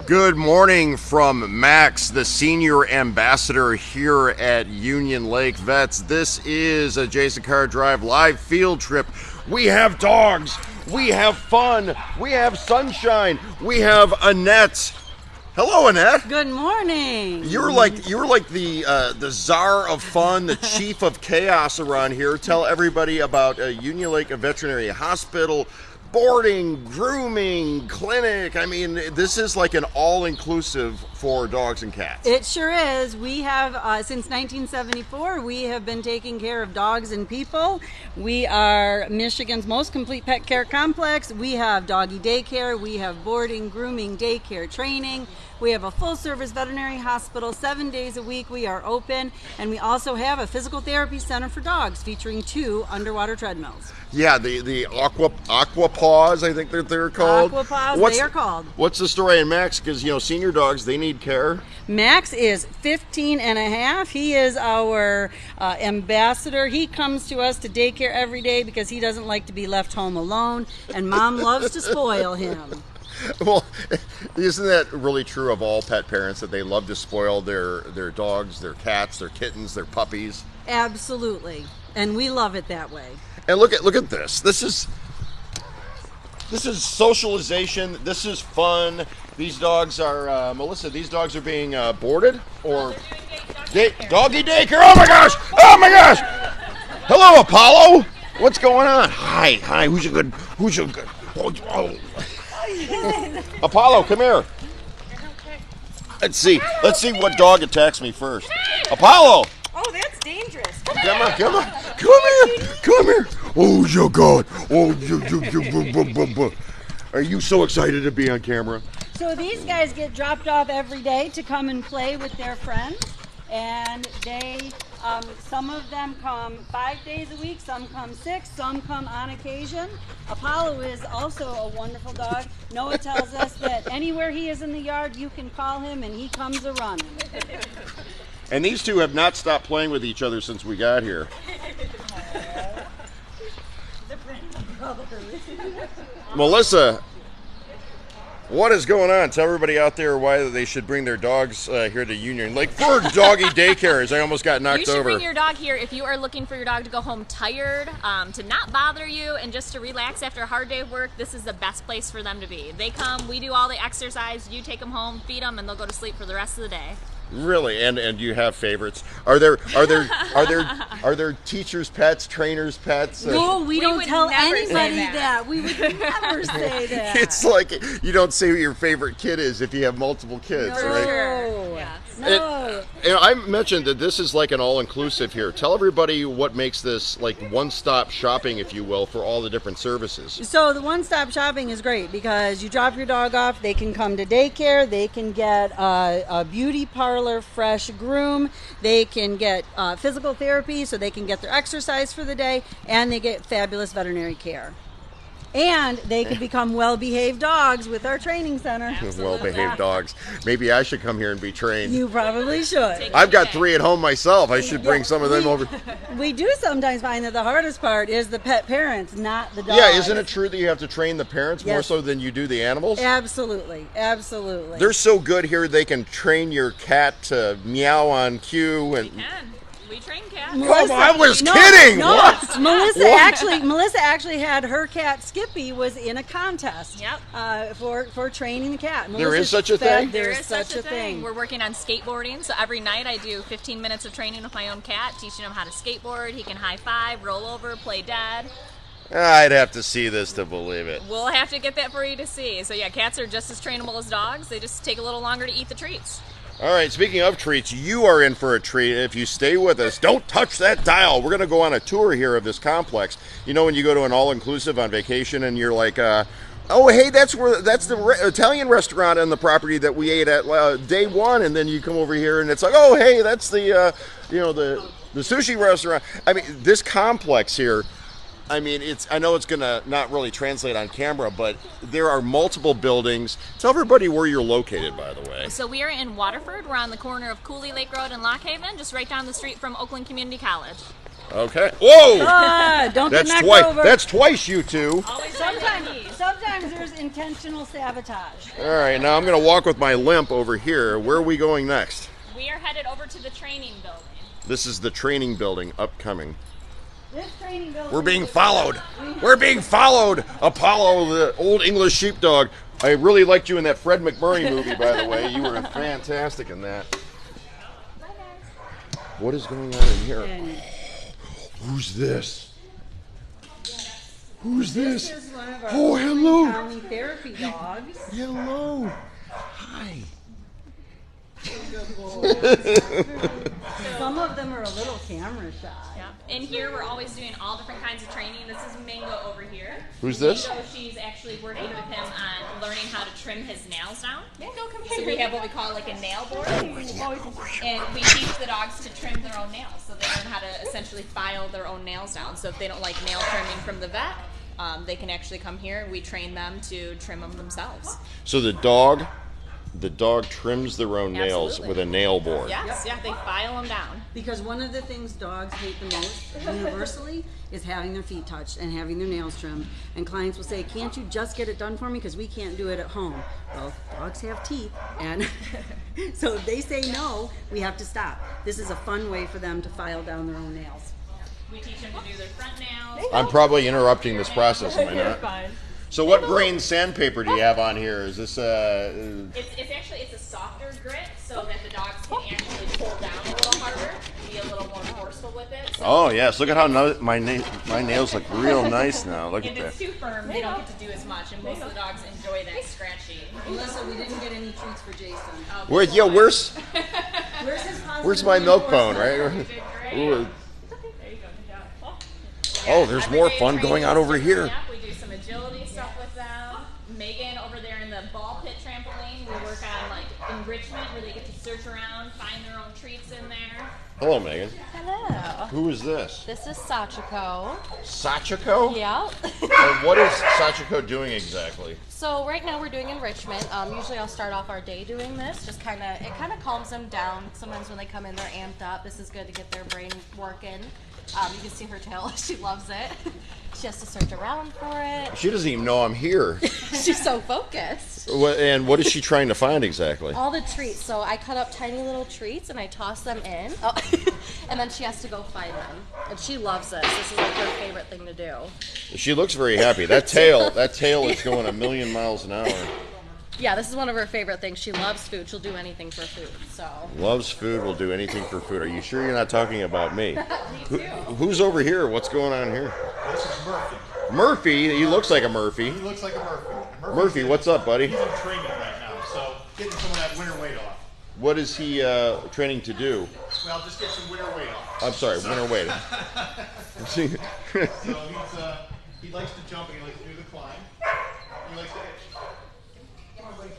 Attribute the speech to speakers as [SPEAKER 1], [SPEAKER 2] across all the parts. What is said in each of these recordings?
[SPEAKER 1] Good morning from Max, the senior ambassador here at Union Lake Vets. This is a Jason Carr Drive live field trip. We have dogs, we have fun, we have sunshine, we have Annette. Hello, Annette.
[SPEAKER 2] Good morning.
[SPEAKER 1] You're like the czar of fun, the chief of chaos around here. Tell everybody about Union Lake Veterinary Hospital. Boarding, grooming, clinic. I mean, this is like an all-inclusive for dogs and cats.
[SPEAKER 2] It sure is. We have, since 1974, we have been taking care of dogs and people. We are Michigan's most complete pet care complex. We have doggy daycare. We have boarding, grooming, daycare, training. We have a full-service veterinary hospital 7 days a week. We are open. And we also have a physical therapy center for dogs featuring 2 underwater treadmills.
[SPEAKER 1] Yeah, the aqua paws, I think they're called.
[SPEAKER 2] Aqua paws, they are called.
[SPEAKER 1] What's the story in Max? Because, you know, senior dogs, they need care.
[SPEAKER 2] Max is 15 and a half. He is our ambassador. He comes to us to daycare every day because he doesn't like to be left home alone. And Mom loves to spoil him.
[SPEAKER 1] Well, isn't that really true of all pet parents, that they love to spoil their dogs, their cats, their kittens, their puppies?
[SPEAKER 2] Absolutely. And we love it that way.
[SPEAKER 1] And look at this. This is socialization. This is fun. These dogs are Melissa. These dogs are being boarded or doggy daycare. Oh my gosh! Oh my gosh! Hello, Apollo. What's going on? Hi. Who's your good? Oh. Apollo, come here. Let's see what dog attacks me first. Apollo.
[SPEAKER 3] Oh, that's dangerous. Come
[SPEAKER 1] here. Oh, your God. Oh, you. Are you so excited to be on camera?
[SPEAKER 2] So these guys get dropped off every day to come and play with their friends. And they, some of them come 5 days a week, some come 6, some come on occasion. Apollo is also a wonderful dog. Noah tells us that anywhere he is in the yard, you can call him and he comes a-running.
[SPEAKER 1] And these two have not stopped playing with each other since we got here. Melissa, what is going on? Tell everybody out there why they should bring their dogs here to Union Lake for doggy daycare, as I almost got knocked over.
[SPEAKER 3] You should bring your dog here if you are looking for your dog to go home tired, to not bother you, and just to relax after a hard day of work. This is the best place for them to be. They come, we do all the exercise, you take them home, feed them, and they'll go to sleep for the rest of the day.
[SPEAKER 1] Really? And do you have favorites? Are there teachers' pets, trainers' pets?
[SPEAKER 2] No, we don't tell anybody that. We would never say that.
[SPEAKER 1] It's like you don't say what your favorite kid is if you have multiple kids, right?
[SPEAKER 2] Sure. Yeah. No.
[SPEAKER 1] And I mentioned that this is like an all-inclusive here. Tell everybody what makes this like one-stop shopping, if you will, for all the different services.
[SPEAKER 2] So the one-stop shopping is great because you drop your dog off, they can come to daycare, they can get a beauty parlor, fresh groom, they can get physical therapy so they can get their exercise for the day, and they get fabulous veterinary care. And they can become well-behaved dogs with our training center.
[SPEAKER 1] Well-behaved dogs. Maybe I should come here and be trained.
[SPEAKER 2] You probably should.
[SPEAKER 1] I've got 3 at home myself. I should bring some of them over.
[SPEAKER 2] We do sometimes find that the hardest part is the pet parents, not the dogs.
[SPEAKER 1] Yeah, isn't it true that you have to train the parents more so than you do the animals?
[SPEAKER 2] Absolutely.
[SPEAKER 1] They're so good here, they can train your cat to meow on cue. And
[SPEAKER 3] We train cats.
[SPEAKER 1] Melissa, I was kidding.
[SPEAKER 2] No,
[SPEAKER 1] what?
[SPEAKER 2] Melissa actually had her cat Skippy was in a contest.
[SPEAKER 3] Yep.
[SPEAKER 2] For training the cat.
[SPEAKER 1] There is such a thing.
[SPEAKER 3] There is such a thing. We're working on skateboarding, so every night I do 15 minutes of training with my own cat, teaching him how to skateboard. He can high five, roll over, play dead.
[SPEAKER 1] I'd have to see this to believe it.
[SPEAKER 3] We'll have to get that for you to see. So yeah, cats are just as trainable as dogs. They just take a little longer to eat the treats.
[SPEAKER 1] All right, speaking of treats, you are in for a treat if you stay with us. Don't touch that dial. We're going to go on a tour here of this complex. You know when you go to an all-inclusive on vacation and you're like, oh, hey, that's the Italian restaurant on the property that we ate at day one, and then you come over here and it's like, oh, hey, that's the sushi restaurant. I mean, this complex here, I mean, I know it's going to not really translate on camera, but there are multiple buildings. Tell everybody where you're located, by the way.
[SPEAKER 3] So we are in Waterford. We're on the corner of Cooley Lake Road and Lock Haven, just right down the street from Oakland Community College.
[SPEAKER 1] Okay. Whoa!
[SPEAKER 2] Don't
[SPEAKER 1] That's
[SPEAKER 2] get knocked
[SPEAKER 1] twice.
[SPEAKER 2] over.
[SPEAKER 1] That's twice, you two.
[SPEAKER 3] Always
[SPEAKER 2] Sometimes there's intentional sabotage.
[SPEAKER 1] All right, now I'm going to walk with my limp over here. Where are we going next?
[SPEAKER 3] We are headed over to the training building.
[SPEAKER 1] This is the training building upcoming.
[SPEAKER 2] This training building.
[SPEAKER 1] We're being followed. We're being followed. Apollo, the old English sheepdog. I really liked you in that Fred McMurray movie, by the way. You were fantastic in that. What is going on in here? Who's this? Who's this?
[SPEAKER 2] This is one of our
[SPEAKER 1] hello.
[SPEAKER 2] county therapy dogs.
[SPEAKER 1] Hello. Hi.
[SPEAKER 2] Some of them are a little camera shy.
[SPEAKER 3] In here, we're always doing all different kinds of training. This is Mango over here.
[SPEAKER 1] Who's this?
[SPEAKER 3] Mango, she's actually working with him on learning how to trim his nails down. Mango, come here. So we have what we call like a nail board. And we teach the dogs to trim their own nails. So they learn how to essentially file their own nails down. So if they don't like nail trimming from the vet, they can actually come here and we train them to trim them themselves.
[SPEAKER 1] So the dog trims their own nails
[SPEAKER 3] Absolutely.
[SPEAKER 1] with a nail board.
[SPEAKER 3] Yes, yeah, they file them down.
[SPEAKER 2] Because one of the things dogs hate the most, universally, is having their feet touched and having their nails trimmed. And clients will say, can't you just get it done for me because we can't do it at home? Well, dogs have teeth, and so if they say no, we have to stop. This is a fun way for them to file down their own nails.
[SPEAKER 3] We teach them to do their front nails.
[SPEAKER 1] I'm probably interrupting this process, am I not?
[SPEAKER 3] Fine.
[SPEAKER 1] So what grain sandpaper do you have on here? Is this
[SPEAKER 3] It's a softer grit so that the dogs can actually pull down a little harder, be a little more forceful with it. So
[SPEAKER 1] Oh yes, look at how my nails look real nice now. Look at
[SPEAKER 3] if it's
[SPEAKER 1] that.
[SPEAKER 3] too firm, they don't get to do as much, and most of the dogs enjoy that scratchy.
[SPEAKER 2] Melissa, we didn't get any treats for Jason.
[SPEAKER 1] Where's
[SPEAKER 2] Where's his positive
[SPEAKER 1] where's my milk bone, right?
[SPEAKER 3] You did great.
[SPEAKER 1] Ooh.
[SPEAKER 3] There you go, good job.
[SPEAKER 1] Oh, there's
[SPEAKER 3] Every
[SPEAKER 1] more
[SPEAKER 3] day
[SPEAKER 1] fun
[SPEAKER 3] training
[SPEAKER 1] going on
[SPEAKER 3] is
[SPEAKER 1] over
[SPEAKER 3] different.
[SPEAKER 1] here.
[SPEAKER 3] Yep, we do some agility stuff with them. Megan over there in the ball pit trampoline, we work on like enrichment where they get to search around, find their own treats in there.
[SPEAKER 1] Hello, Megan.
[SPEAKER 4] Hello.
[SPEAKER 1] Who is this?
[SPEAKER 4] This is Sachiko.
[SPEAKER 1] Sachiko?
[SPEAKER 4] Yeah.
[SPEAKER 1] And what is Sachiko doing exactly?
[SPEAKER 4] So right now we're doing enrichment. Usually I'll start off our day doing this. Just kind of calms them down. Sometimes when they come in, they're amped up. This is good to get their brain working. You can see her tail. She loves it. She has to search around for it.
[SPEAKER 1] She doesn't even know I'm here.
[SPEAKER 4] She's so focused.
[SPEAKER 1] And what is she trying to find exactly?
[SPEAKER 4] All the treats. So I cut up tiny little treats and I toss them in. Oh. And then she has to go find them. And she loves this. This is like her favorite thing to do.
[SPEAKER 1] She looks very happy. That tail is going a million miles an hour.
[SPEAKER 4] Yeah, this is one of her favorite things. She loves food. She'll do anything for food. So.
[SPEAKER 1] Loves food, will do anything for food. Are you sure you're not talking about me? Who's over here? What's going on here?
[SPEAKER 5] This is Murphy.
[SPEAKER 1] Murphy? He looks like a Murphy.
[SPEAKER 5] He looks like a Murphy.
[SPEAKER 1] Murphy, what's up, buddy?
[SPEAKER 5] He's in training right now, so getting some of that winter weight off.
[SPEAKER 1] What is he training to do?
[SPEAKER 5] Well, just get some winter weight off.
[SPEAKER 1] I'm sorry, winter weight.
[SPEAKER 5] So he likes to jump and he likes to do the climb. He likes to itch. Come on, buddy.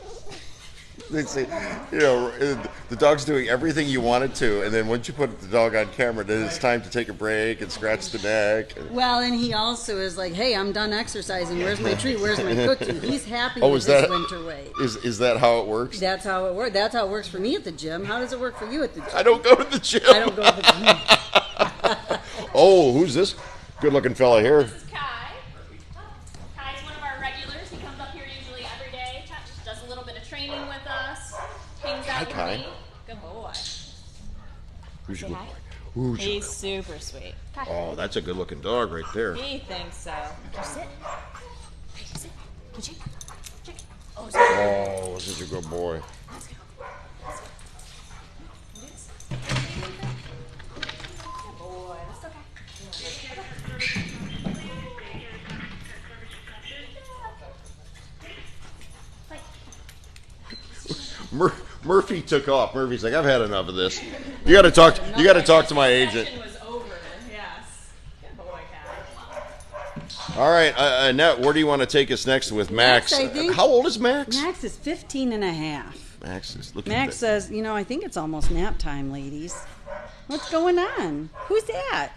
[SPEAKER 1] They say, the dog's doing everything you want it to, and then once you put the dog on camera, then it's time to take a break and scratch the neck.
[SPEAKER 2] Well, and he also is like, hey, I'm done exercising. Where's my treat? Where's my cookie? He's happy with his winter weight.
[SPEAKER 1] Is that how it works?
[SPEAKER 2] That's how it works. That's how it works for me at the gym. How does it work for you at the gym?
[SPEAKER 1] I don't go to the gym.
[SPEAKER 2] I don't go to the gym.
[SPEAKER 1] Oh, who's this good-looking fella here?
[SPEAKER 3] This is Kai. Kai's one of our regulars. He comes up here usually every day, does a little bit of training with us, hangs out with
[SPEAKER 1] Kai.
[SPEAKER 3] me. Good boy.
[SPEAKER 1] Who's your
[SPEAKER 3] Hi.
[SPEAKER 1] good boy?
[SPEAKER 3] He's super sweet.
[SPEAKER 1] Oh, that's a good-looking dog right there.
[SPEAKER 3] He thinks so. Just sit. Hey, sit. Good chick. Chick. Oh, sit.
[SPEAKER 1] Oh, such a good boy.
[SPEAKER 3] Let's go. Let's go. Yes. Good boy. That's okay.
[SPEAKER 1] Murphy took off. Murphy's like, I've had enough of this. You got to talk. You got to talk to my agent.
[SPEAKER 3] Session was over. Yes. Good boy, Kai.
[SPEAKER 1] All right, Annette, where do you want to take us next with Max?
[SPEAKER 2] Max, I think.
[SPEAKER 1] How old is Max?
[SPEAKER 2] Max is 15 and a half.
[SPEAKER 1] Max is looking.
[SPEAKER 2] Max says, I think it's almost nap time, ladies. What's going on? Who's that?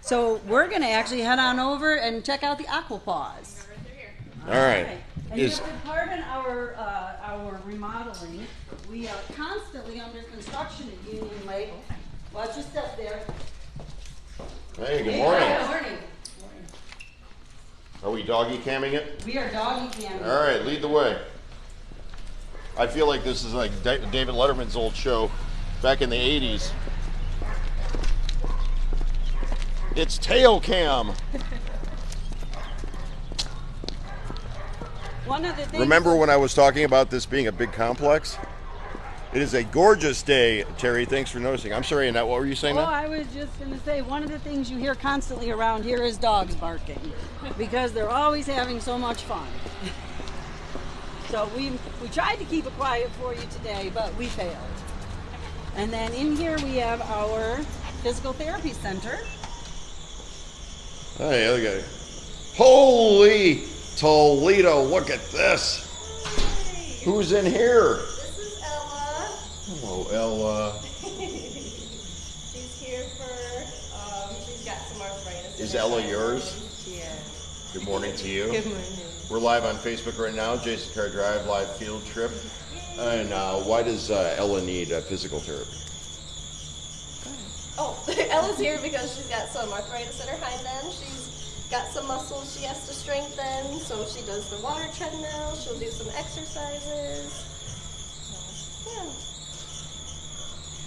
[SPEAKER 2] So we're going to actually head on over and check out the Aquapaws.
[SPEAKER 1] All right.
[SPEAKER 2] And if you pardon our remodeling, we are constantly under construction at Union Lake. Watch your step there.
[SPEAKER 1] Hey, good morning.
[SPEAKER 2] Good morning.
[SPEAKER 1] Are we doggy camming it?
[SPEAKER 2] We are doggy camming.
[SPEAKER 1] All right, lead the way. I feel like this is like David Letterman's old show back in the 80s. It's tail cam.
[SPEAKER 2] One of the things.
[SPEAKER 1] Remember when I was talking about this being a big complex? It is a gorgeous day, Terry. Thanks for noticing. I'm sorry, Annette, what were you saying
[SPEAKER 2] Oh,
[SPEAKER 1] now?
[SPEAKER 2] I was just going to say, one of the things you hear constantly around here is dogs barking because they're always having so much fun. So we tried to keep it quiet for you today, but we failed. And then in here we have our physical therapy center.
[SPEAKER 1] Hey, look at it. Holy Toledo, look at this. Who's in here?
[SPEAKER 6] This is Ella.
[SPEAKER 1] Hello, Ella.
[SPEAKER 6] She's here for, she's got some arthritis.
[SPEAKER 1] Is
[SPEAKER 6] in her
[SPEAKER 1] Ella
[SPEAKER 6] hind
[SPEAKER 1] yours?
[SPEAKER 6] leg. She is.
[SPEAKER 1] Good morning to you.
[SPEAKER 6] Good morning.
[SPEAKER 1] We're live on Facebook right now, Jason Carr Drive live field trip. And why does Ella need physical therapy?
[SPEAKER 6] Oh, Ella's here because she's got some arthritis in her hind end. She's got some muscles she has to strengthen, so she does the water treadmill. She'll do some exercises. So, yeah.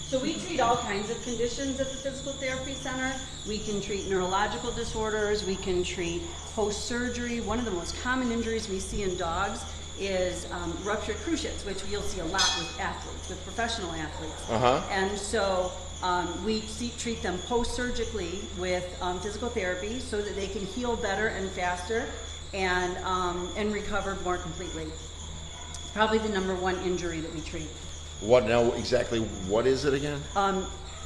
[SPEAKER 2] So we treat all kinds of conditions at the Physical Therapy Center. We can treat neurological disorders. We can treat post-surgery. One of the most common injuries we see in dogs is ruptured cruciates, which you'll see a lot with athletes, with professional athletes.
[SPEAKER 1] Uh-huh.
[SPEAKER 2] And so we treat them post-surgically with physical therapy so that they can heal better and faster and recover more completely. Probably the number one injury that we treat.
[SPEAKER 1] What now exactly, what is it again?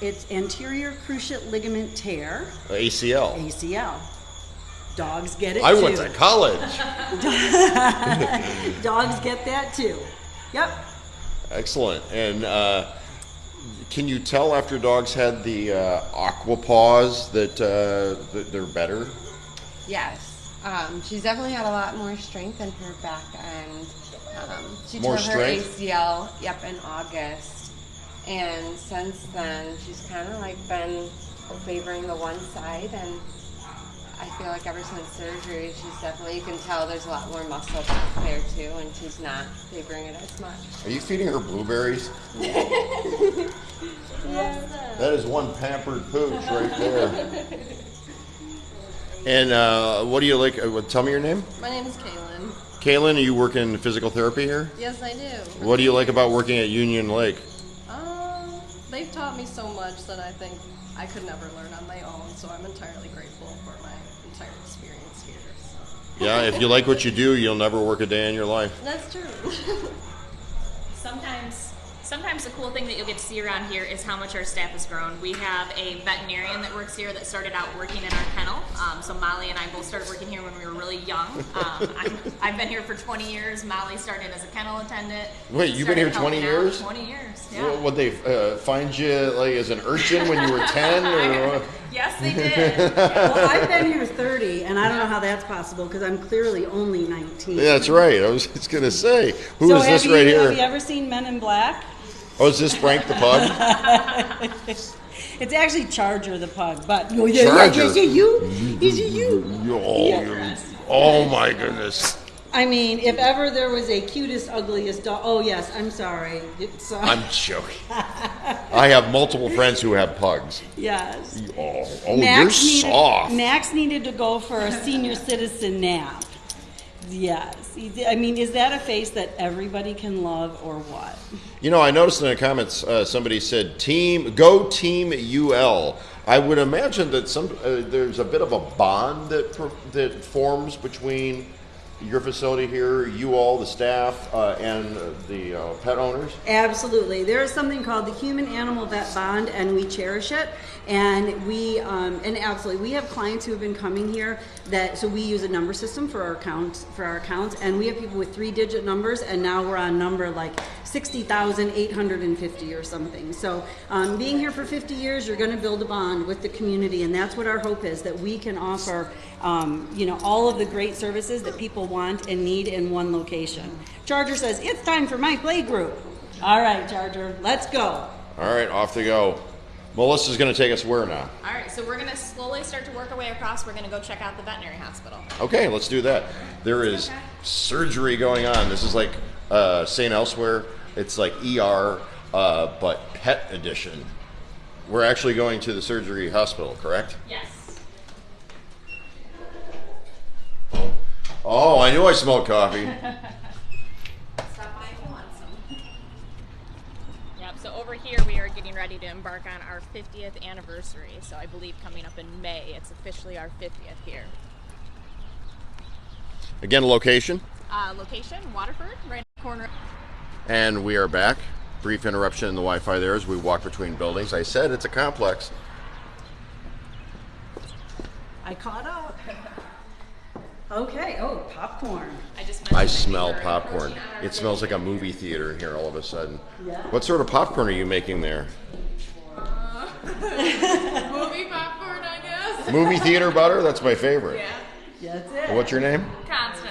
[SPEAKER 2] It's anterior cruciate ligament tear,
[SPEAKER 1] ACL.
[SPEAKER 2] ACL. Dogs get it
[SPEAKER 1] I
[SPEAKER 2] too.
[SPEAKER 1] went to college.
[SPEAKER 2] Dogs get that too. Yep.
[SPEAKER 1] Excellent. And can you tell after dogs had the aqua paws that they're better?
[SPEAKER 7] Yes. She's definitely had a lot more strength in her back end. She
[SPEAKER 1] More
[SPEAKER 7] tore her
[SPEAKER 1] strength?
[SPEAKER 7] ACL, in August. And since then, she's kind of like been favoring the one side. And I feel like ever since surgery, she's definitely, you can tell there's a lot more muscle back there too. And she's not favoring it as much.
[SPEAKER 1] Are you feeding her blueberries? That is one pampered pooch right there. And what do you like? Tell me your name.
[SPEAKER 6] My name is Kaylin.
[SPEAKER 1] Kaylin, are you working in physical therapy here?
[SPEAKER 6] Yes, I do.
[SPEAKER 1] What do you like about working at Union Lake?
[SPEAKER 6] They've taught me so much that I think I could never learn on my own, so I'm entirely grateful for my entire experience here. So.
[SPEAKER 1] Yeah, if you like what you do, you'll never work a day in your life.
[SPEAKER 6] That's true.
[SPEAKER 3] Sometimes the cool thing that you'll get to see around here is how much our staff has grown. We have a veterinarian that works here that started out working in our kennel. So Molly and I both started working here when we were really young. I've been here for 20 years. Molly started as a kennel attendant.
[SPEAKER 1] Wait, you've been here
[SPEAKER 3] Started
[SPEAKER 1] 20
[SPEAKER 3] helping out.
[SPEAKER 1] years?
[SPEAKER 3] 20 years, yeah.
[SPEAKER 1] Would they find you like as an urchin when you were 10? Or what?
[SPEAKER 3] Yes, they did.
[SPEAKER 2] Well, I've been here 30, and I don't know how that's possible because I'm clearly only 19.
[SPEAKER 1] Yeah, that's right. I was just going to say, who
[SPEAKER 2] So
[SPEAKER 1] is this
[SPEAKER 2] have
[SPEAKER 1] right
[SPEAKER 2] you,
[SPEAKER 1] here?
[SPEAKER 2] Have you ever seen Men in Black?
[SPEAKER 1] Oh, is this Frank the pug?
[SPEAKER 2] It's actually Charger the pug, but
[SPEAKER 1] Charger?
[SPEAKER 2] Is it you? Is it you?
[SPEAKER 1] Oh my goodness.
[SPEAKER 2] I mean, if ever there was a cutest, ugliest dog. Oh yes, I'm sorry. It's,
[SPEAKER 1] I'm joking. I have multiple friends who have pugs.
[SPEAKER 2] yes.
[SPEAKER 1] Oh, you're soft.
[SPEAKER 2] Max needed to go for a senior citizen nap. Yes. I mean, is that a face that everybody can love or what?
[SPEAKER 1] You know, I noticed in the comments somebody said, "Go Team UL." I would imagine that there's a bit of a bond that forms between your facility here, you all, the staff, and the pet owners?
[SPEAKER 2] Absolutely. There is something called the Human-Animal Vet Bond, and we cherish it. And and absolutely, we have clients who have been coming here so we use a number system for our accounts, and we have people with 3-digit numbers, and now we're on number like 60,850 or something. So being here for 50 years, you're going to build a bond with the community, and that's what our hope is, that we can offer all of the great services that people want and need in one location. Charger says, it's time for my play group. All right, Charger, let's go.
[SPEAKER 1] All right, off they go. Melissa's going to take us where now?
[SPEAKER 3] All right, so we're going to slowly start to work our way across. We're going to go check out the veterinary hospital.
[SPEAKER 1] Okay, let's do that. There is surgery going on. This is like St. Elsewhere. It's like ER, but pet edition. We're actually going to the surgery hospital, correct?
[SPEAKER 3] Yes.
[SPEAKER 1] Oh, I knew I smelled coffee.
[SPEAKER 3] Stop by if you want some. Yep, so over here we are getting ready to embark on our 50th anniversary. So I believe coming up in May, it's officially our 50th here.
[SPEAKER 1] Again, location.
[SPEAKER 3] Location, Waterford, right in the corner.
[SPEAKER 1] And we are back. Brief interruption in the Wi-Fi there as we walk between buildings. I said it's a complex.
[SPEAKER 2] I caught up. Okay. Oh, popcorn.
[SPEAKER 1] I smell popcorn. It smells like a movie theater in here all of a sudden.
[SPEAKER 2] Yeah.
[SPEAKER 1] What sort of popcorn are you making there?
[SPEAKER 3] Movie popcorn, I guess.
[SPEAKER 1] Movie theater butter? That's my favorite.
[SPEAKER 2] Yeah, that's it.
[SPEAKER 1] What's your name?
[SPEAKER 3] Constance.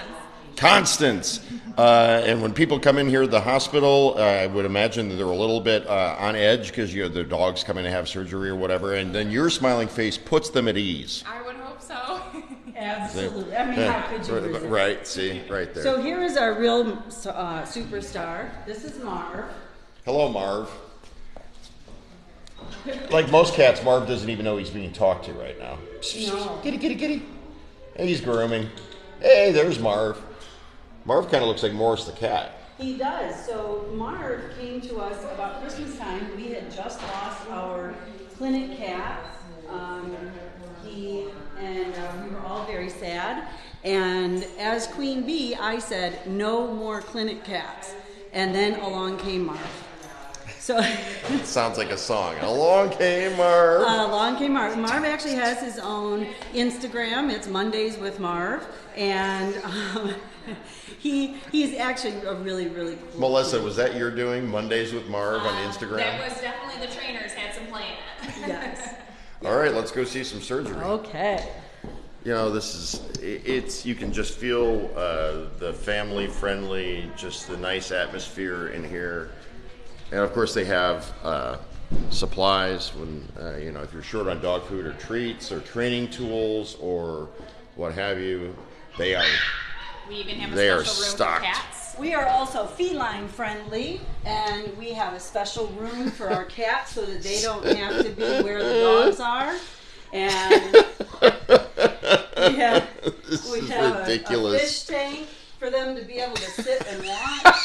[SPEAKER 1] Constance. And when people come in here at the hospital, I would imagine that they're a little bit on edge because their dog's coming to have surgery or whatever, and then your smiling face puts them at ease.
[SPEAKER 3] I would hope so.
[SPEAKER 2] Absolutely. I mean, how could you resist?
[SPEAKER 1] Right, see, right there.
[SPEAKER 2] So here is our real superstar. This is Marv.
[SPEAKER 1] Hello, Marv. Like most cats, Marv doesn't even know he's being talked to right now.
[SPEAKER 2] No.
[SPEAKER 1] Kitty, kitty, kitty. Hey, he's grooming. Hey, there's Marv. Marv kind of looks like Morris the cat.
[SPEAKER 2] He does. So Marv came to us about Christmas time. We had just lost our clinic cat. We were all very sad. And as Queen Bee, I said, no more clinic cats. And then along came Marv. So
[SPEAKER 1] It sounds like a song. Along came Marv.
[SPEAKER 2] along came Marv. Marv actually has his own Instagram. It's Mondays with Marv. And he's actually a really, really cool.
[SPEAKER 1] Melissa, was that your doing? Mondays with Marv on Instagram?
[SPEAKER 3] That was definitely the trainers had some play in it.
[SPEAKER 2] Yes.
[SPEAKER 1] All right, let's go see some surgery.
[SPEAKER 2] Okay.
[SPEAKER 1] You know, it's you can just feel the family friendly, just the nice atmosphere in here. And of course they have supplies when, if you're short on dog food or treats or training tools or what have you,
[SPEAKER 3] We even have a
[SPEAKER 1] they are
[SPEAKER 3] special room
[SPEAKER 1] stocked.
[SPEAKER 3] for cats.
[SPEAKER 2] We are also feline friendly, and we have a special room for our cats so that they don't have to be where the dogs are. And we have
[SPEAKER 1] ridiculous.
[SPEAKER 2] a fish tank for them to be able to sit and watch.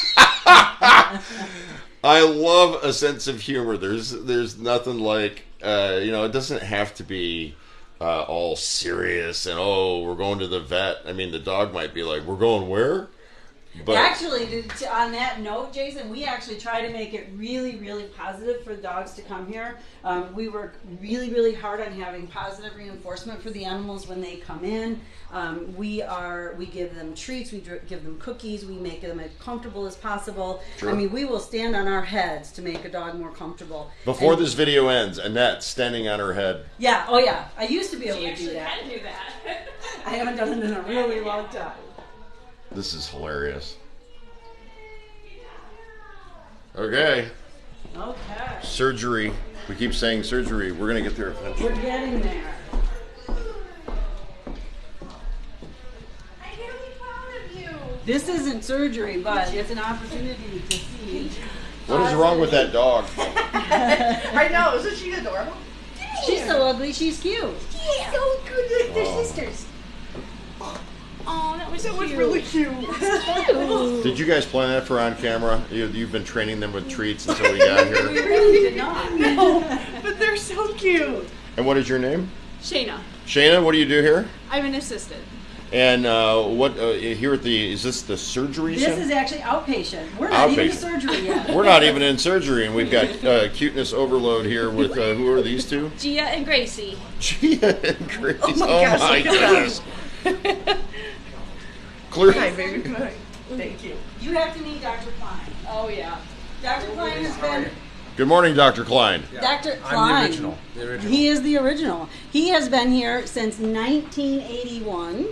[SPEAKER 1] I love a sense of humor. There's nothing like it doesn't have to be all serious and we're going to the vet. I mean, the dog might be like, we're going where? But
[SPEAKER 2] Actually, on that note, Jason, we actually try to make it really, really positive for dogs to come here. We work really, really hard on having positive reinforcement for the animals when they come in. We give them treats, we give them cookies, we make them as comfortable as possible.
[SPEAKER 1] Sure.
[SPEAKER 2] I mean, we will stand on our heads to make a dog more comfortable.
[SPEAKER 1] before this video ends, Annette's standing on her head.
[SPEAKER 2] Yeah, oh yeah, I used to be able
[SPEAKER 3] She
[SPEAKER 2] to
[SPEAKER 3] actually
[SPEAKER 2] do that.
[SPEAKER 3] can do that.
[SPEAKER 2] I haven't done it in a really long time.
[SPEAKER 1] This is hilarious. Okay,
[SPEAKER 2] Okay,
[SPEAKER 1] surgery. We keep saying surgery. We're gonna get there eventually.
[SPEAKER 2] we're getting there.
[SPEAKER 6] I'm really proud of you.
[SPEAKER 2] This isn't surgery, but it's an opportunity to see.
[SPEAKER 1] What is wrong with that dog?
[SPEAKER 8] I know, isn't she adorable?
[SPEAKER 2] She's so ugly, she's cute.
[SPEAKER 8] Yeah. So good. They're
[SPEAKER 1] Oh.
[SPEAKER 8] sisters.
[SPEAKER 6] Oh, that was
[SPEAKER 8] That was really cute.
[SPEAKER 1] Did you guys plan that for on camera? You've been training them with treats until we got
[SPEAKER 2] We
[SPEAKER 1] here.
[SPEAKER 2] really did not.
[SPEAKER 8] No, but they're so cute.
[SPEAKER 1] And what is your name?
[SPEAKER 8] Shayna,
[SPEAKER 1] Shayna, what do you do here?
[SPEAKER 8] I'm an assistant.
[SPEAKER 1] And what here at is this the surgery
[SPEAKER 2] This
[SPEAKER 1] center?
[SPEAKER 2] is actually outpatient. We're not even in
[SPEAKER 1] Outpatient.
[SPEAKER 2] surgery yet.
[SPEAKER 1] We're not even in surgery, and we've got cuteness overload here with who are these two?
[SPEAKER 8] Gia and Gracie.
[SPEAKER 1] Gia and Grace. Oh
[SPEAKER 8] gosh,
[SPEAKER 1] my
[SPEAKER 8] look at
[SPEAKER 1] goodness. Clear.
[SPEAKER 8] Hi, baby. Hi. Thank you.
[SPEAKER 2] You have to meet Dr. Klein.
[SPEAKER 8] Oh, yeah.
[SPEAKER 2] Dr. Klein has been.
[SPEAKER 1] Good morning, Dr. Klein.
[SPEAKER 2] Dr. Klein.
[SPEAKER 9] I'm the original. The original.
[SPEAKER 2] He is the original. He has been here since 1981.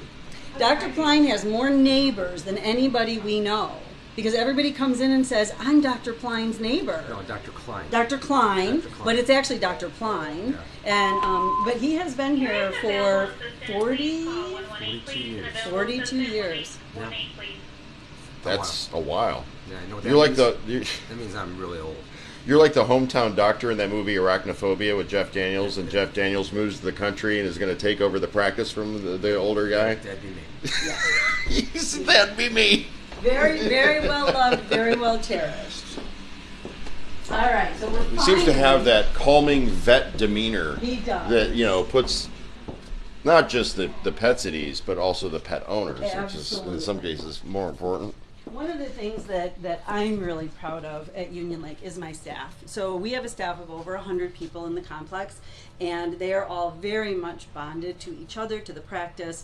[SPEAKER 2] Dr. Klein has more neighbors than anybody we know. because everybody comes in and says, I'm Dr. Pline's neighbor.
[SPEAKER 9] No, Dr. Klein.
[SPEAKER 2] Dr. Klein,
[SPEAKER 9] Dr. Klein.
[SPEAKER 2] but it's actually Dr. Pline.
[SPEAKER 9] Yeah.
[SPEAKER 2] And but he has been here for
[SPEAKER 9] 42 years.
[SPEAKER 2] 42 years.
[SPEAKER 9] Yeah.
[SPEAKER 1] That's a while.
[SPEAKER 9] Yeah, I know what that
[SPEAKER 1] You're like
[SPEAKER 9] means. That means I'm really old.
[SPEAKER 1] You're like the hometown doctor in that movie Arachnophobia with Jeff Daniels, and Jeff Daniels moves to the country and is going to take over the practice from the older guy.
[SPEAKER 9] That'd be me.
[SPEAKER 1] That'd be me.
[SPEAKER 2] Very, very well loved, very well cherished. All right, so we're
[SPEAKER 1] He seems to have that calming vet demeanor.
[SPEAKER 2] He does.
[SPEAKER 1] That, puts not just the pets at ease, but also the pet owners, which is
[SPEAKER 2] Absolutely.
[SPEAKER 1] in some cases more important.
[SPEAKER 2] One of the things that I'm really proud of at Union Lake is my staff. So we have a staff of over 100 people in the complex, and they are all very much bonded to each other, to the practice.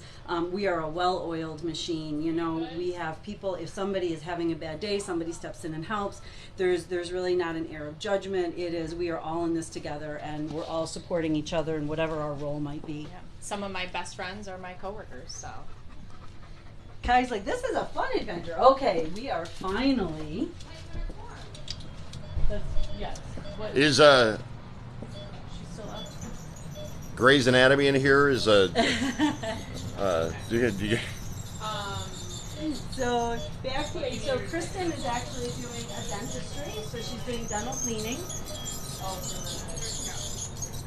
[SPEAKER 2] We are a well-oiled machine. We have people, if somebody is having a bad day, somebody steps in and helps. There's really not an air of judgment. It is, we are all in this together, and we're all supporting each other in whatever our role might be.
[SPEAKER 3] Yeah. Some of my best friends are my coworkers, so.
[SPEAKER 2] Kai's like, this is a fun adventure. Okay, we are finally.
[SPEAKER 8] Yes. What?
[SPEAKER 1] Is
[SPEAKER 8] She's still up.
[SPEAKER 1] Grey's Anatomy in here? Is do you,
[SPEAKER 2] So back here, so Kristen is actually doing a dentistry, so she's doing dental cleaning.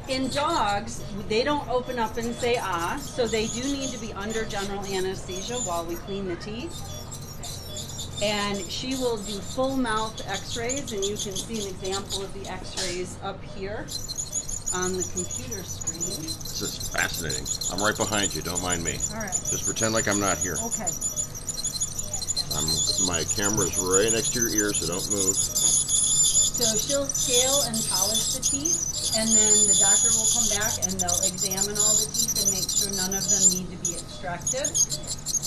[SPEAKER 2] In dogs, they don't open up and say ah, so they do need to be under general anesthesia while we clean the teeth. And she will do full mouth x-rays, and you can see an example of the x-rays up here on the computer screen.
[SPEAKER 1] this is fascinating. I'm right behind you. Don't mind me.
[SPEAKER 2] All right.
[SPEAKER 1] Just pretend like I'm not here.
[SPEAKER 2] Okay.
[SPEAKER 1] My camera's right next to your ear, so don't move.
[SPEAKER 2] So she'll scale and polish the teeth, and then the doctor will come back and they'll examine all the teeth and make sure none of them need to be extracted.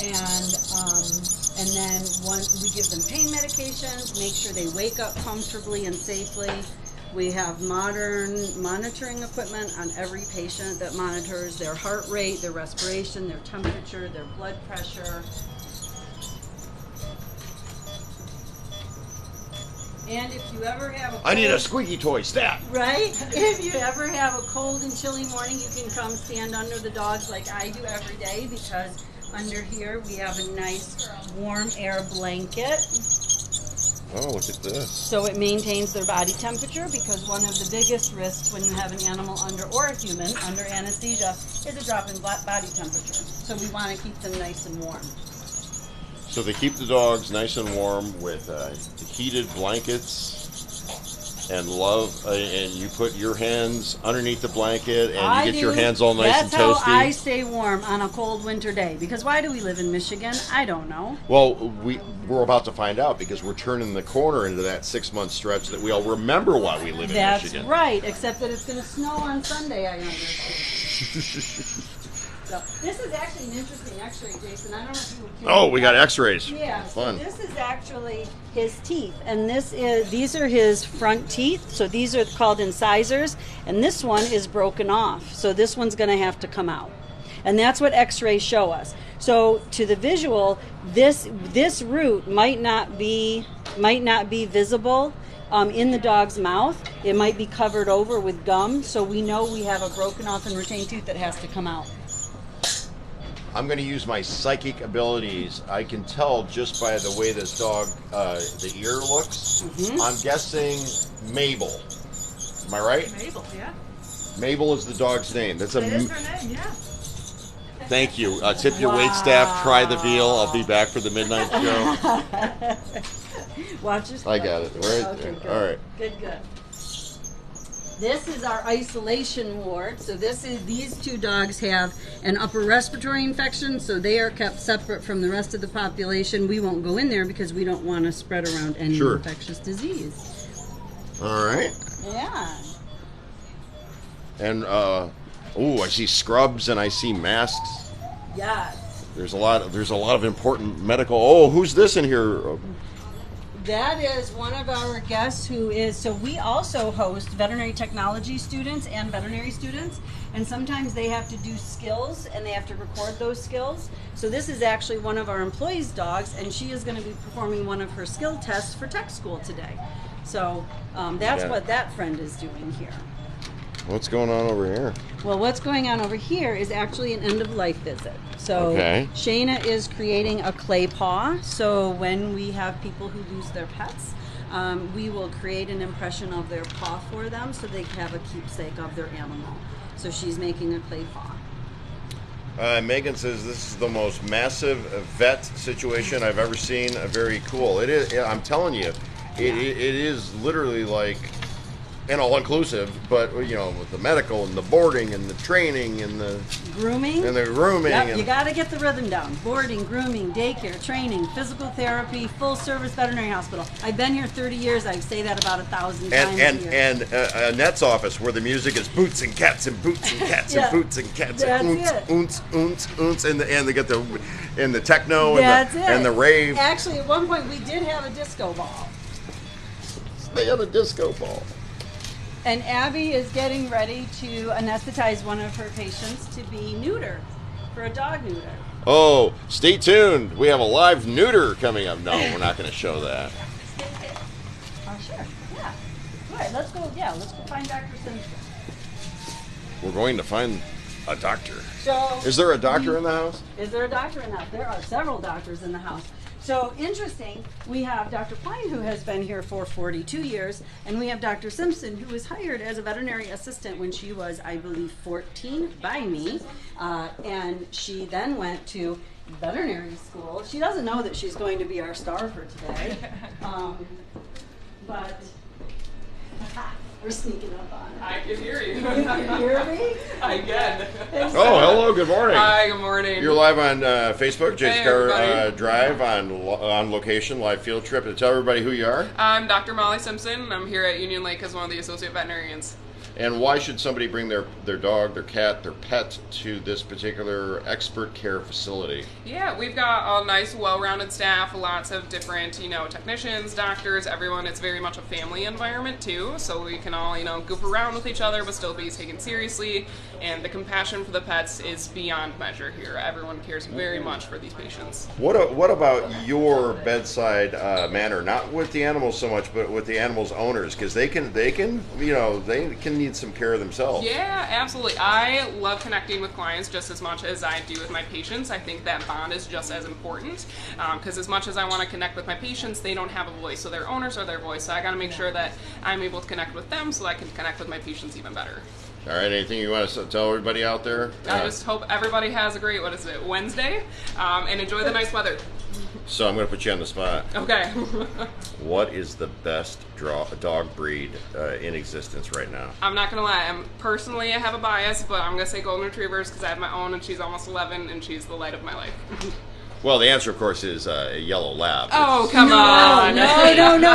[SPEAKER 2] And then once we give them pain medications, make sure they wake up comfortably and safely. We have modern monitoring equipment on every patient that monitors their heart rate, their respiration, their temperature, their blood pressure. And if you ever have a
[SPEAKER 1] I need a
[SPEAKER 2] cold-
[SPEAKER 1] squeaky toy, stat.
[SPEAKER 2] Right? If you ever have a cold and chilly morning, you can come stand under the dogs like I do every day, because under here we have a nice warm air blanket.
[SPEAKER 1] Oh, look at this.
[SPEAKER 2] So it maintains their body temperature, because one of the biggest risks when you have an animal under, or a human under anesthesia, is a drop in body temperature. So we want to keep them nice and warm.
[SPEAKER 1] So they keep the dogs nice and warm with heated blankets and love, and you put your hands underneath the blanket, and you get your hands all nice and toasty.
[SPEAKER 2] That's how I stay warm on a cold winter day. Because why do we live in Michigan? I don't know.
[SPEAKER 1] Well, we're about to find out, because we're turning the corner into that 6-month stretch that we all remember why we live in Michigan.
[SPEAKER 2] That's right, except that it's going to snow on Sunday, I understand. So this is actually an interesting x-ray, Jason. I don't know if you would.
[SPEAKER 1] Oh, we got x-rays.
[SPEAKER 2] Yeah,
[SPEAKER 1] Fun.
[SPEAKER 2] so this is actually his teeth, and these are his front teeth. So these are called incisors, and this one is broken off. So this one's going to have to come out, and that's what x-rays show us. So to the visual, this root might not be visible in the dog's mouth. It might be covered over with gum, so we know we have a broken off and retained tooth that has to come out.
[SPEAKER 1] I'm going to use my psychic abilities. I can tell just by the way this dog, the ear looks.
[SPEAKER 2] Mm-hmm.
[SPEAKER 1] I'm guessing Mabel. Am I right?
[SPEAKER 8] Mabel, yeah.
[SPEAKER 1] Mabel is the dog's name. That's a.
[SPEAKER 8] That is her name, yeah.
[SPEAKER 1] Thank you. Tip your wait staff. Try the veal. I'll be back for the midnight show.
[SPEAKER 2] Watch your
[SPEAKER 1] I got it. Right
[SPEAKER 2] Okay,
[SPEAKER 1] there.
[SPEAKER 2] good.
[SPEAKER 1] All right.
[SPEAKER 2] Good. This is our isolation ward. So these two dogs have an upper respiratory infection, so they are kept separate from the rest of the population. We won't go in there because we don't want to spread around any
[SPEAKER 1] Sure.
[SPEAKER 2] infectious disease.
[SPEAKER 1] All right.
[SPEAKER 2] Yeah.
[SPEAKER 1] And I see scrubs and I see masks.
[SPEAKER 2] Yes.
[SPEAKER 1] There's a lot of important medical. Oh, who's this in here?
[SPEAKER 2] That is one of our guests who is, so we also host veterinary technology students and veterinary students, and sometimes they have to do skills and they have to record those skills. So this is actually one of our employees' dogs, and she is going to be performing one of her skill tests for tech school today. So that's what that friend is doing here.
[SPEAKER 1] What's going on over here?
[SPEAKER 2] Well, what's going on over here is actually an end-of-life visit. So
[SPEAKER 1] Okay.
[SPEAKER 2] Shayna is creating a clay paw. So when we have people who lose their pets, we will create an impression of their paw for them so they can have a keepsake of their animal. So she's making a clay paw.
[SPEAKER 1] Megan says this is the most massive vet situation I've ever seen. Very cool. It is. I'm telling you, it is literally like an all-inclusive, but you know, with the medical and the boarding and the training and the
[SPEAKER 2] Grooming.
[SPEAKER 1] and the grooming.
[SPEAKER 2] Yep,
[SPEAKER 1] and
[SPEAKER 2] you got to get the rhythm down. Boarding, grooming, daycare, training, physical therapy, full-service veterinary hospital. I've been here 30 years. I say that about 1,000 times a year.
[SPEAKER 1] and Annette's office where the music is boots and cats and boots and cats
[SPEAKER 2] Yeah.
[SPEAKER 1] and boots and cats
[SPEAKER 2] That's
[SPEAKER 1] and
[SPEAKER 2] it.
[SPEAKER 1] oons, and they get the techno
[SPEAKER 2] That's it.
[SPEAKER 1] and the rave.
[SPEAKER 2] Actually, at one point we did have a disco ball.
[SPEAKER 1] They have a disco ball.
[SPEAKER 2] And Abby is getting ready to anesthetize one of her patients to be neutered for a dog neuter.
[SPEAKER 1] Oh, stay tuned. We have a live neuter coming up. No, we're not going to show that.
[SPEAKER 2] Oh, sure. Yeah. All right, let's go. Yeah, let's go find Dr. Simpson.
[SPEAKER 1] We're going to find a doctor.
[SPEAKER 2] So,
[SPEAKER 1] Is there a doctor in the house?
[SPEAKER 2] Is there a doctor in the house? There are several doctors in the house. So interesting, we have Dr. Pine, who has been here for 42 years, and we have Dr. Simpson, who was hired as a veterinary assistant when she was, I believe, 14 by me, and she then went to veterinary school. She doesn't know that she's going to be our star for today, but we're sneaking up on her.
[SPEAKER 10] I can hear you.
[SPEAKER 2] You can hear me?
[SPEAKER 10] I can.
[SPEAKER 1] Oh, hello. Good morning.
[SPEAKER 10] Hi, good morning.
[SPEAKER 1] You're live on Facebook, Jason
[SPEAKER 10] Hey,
[SPEAKER 1] Carr
[SPEAKER 10] everybody.
[SPEAKER 1] Drive on location, live field trip. To tell everybody who you are
[SPEAKER 10] I'm Dr. Molly Simpson. I'm here at Union Lake as one of the associate veterinarians.
[SPEAKER 1] and why should somebody bring their dog, their cat, their pet to this particular expert care facility?
[SPEAKER 10] Yeah, we've got a nice, well-rounded staff, lots of different, technicians, doctors, everyone. It's very much a family environment, too, so we can all, goof around with each other, but still be taken seriously, and the compassion for the pets is beyond measure here. Everyone cares very much for these patients.
[SPEAKER 1] What about your bedside manner? Not with the animals so much, but with the animals' owners, because they can need some care themselves.
[SPEAKER 10] Yeah, absolutely. I love connecting with clients just as much as I do with my patients. I think that bond is just as important because as much as I want to connect with my patients, they don't have a voice, so their owners are their voice. So I got to make sure that I'm able to connect with them so I can connect with my patients even better.
[SPEAKER 1] All right, anything you want to tell everybody out there?
[SPEAKER 10] I just hope everybody has a great, Wednesday, and enjoy the nice weather.
[SPEAKER 1] So I'm going to put you on the spot.
[SPEAKER 10] Okay.
[SPEAKER 1] What is the best dog breed in existence right now?
[SPEAKER 10] I'm not going to lie. Personally, I have a bias, but I'm going to say Golden Retrievers because I have my own, and she's almost 11, and she's the light of my life.
[SPEAKER 1] Well, the answer, of course, is a yellow lab.
[SPEAKER 10] Oh, come on.
[SPEAKER 2] No.
[SPEAKER 3] Absolutely.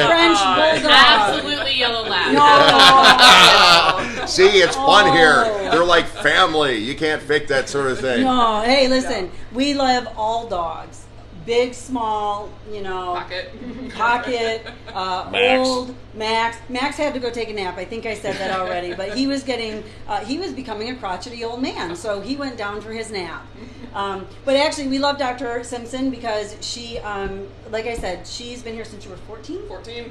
[SPEAKER 2] French bulldog.
[SPEAKER 3] Absolutely yellow lab.
[SPEAKER 2] No.
[SPEAKER 1] See, it's fun here. They're like family. You can't fake that sort of thing.
[SPEAKER 2] No. Hey, listen. We love all dogs. Big, small, pocket,
[SPEAKER 1] Max.
[SPEAKER 2] old, Max. Max had to go take a nap. I think I said that already. But he was becoming a crotchety old man, so he went down for his nap. But actually, we love Dr. Simpson because she, like I said, she's been here since you were 14?